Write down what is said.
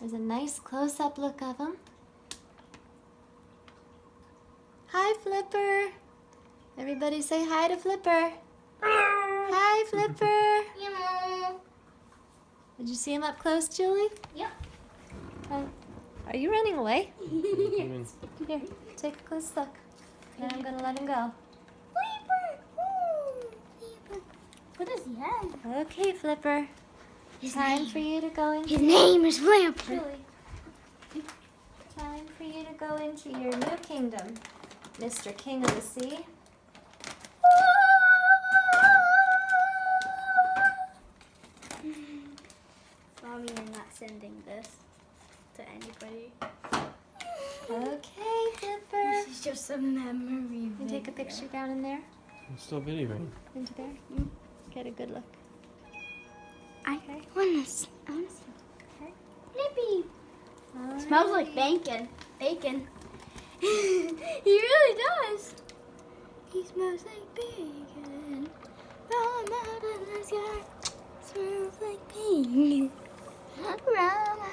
There's a nice close-up look of him. Hi, Flipper. Everybody say hi to Flipper. Hi, Flipper. Meow. Did you see him up close, Julie? Yep. Are you running away? Come in. Here, take a close look. Then I'm gonna let him go. Flipper. Ooh, Flipper. What does he have? Okay, Flipper. Time for you to go into His name is Flipper. Julie. Time for you to go into your new kingdom, Mr. King of the Sea. Mommy, you're not sending this to anybody. Okay, Flipper. This is just a memory. Can you take a picture down in there? It's still videoing. Into there? Get a good look. I want to see. Okay. Nippy. All Smells like right. bacon. Bacon. He really does. He smells like bacon. From out of the sky. Smells like bacon. From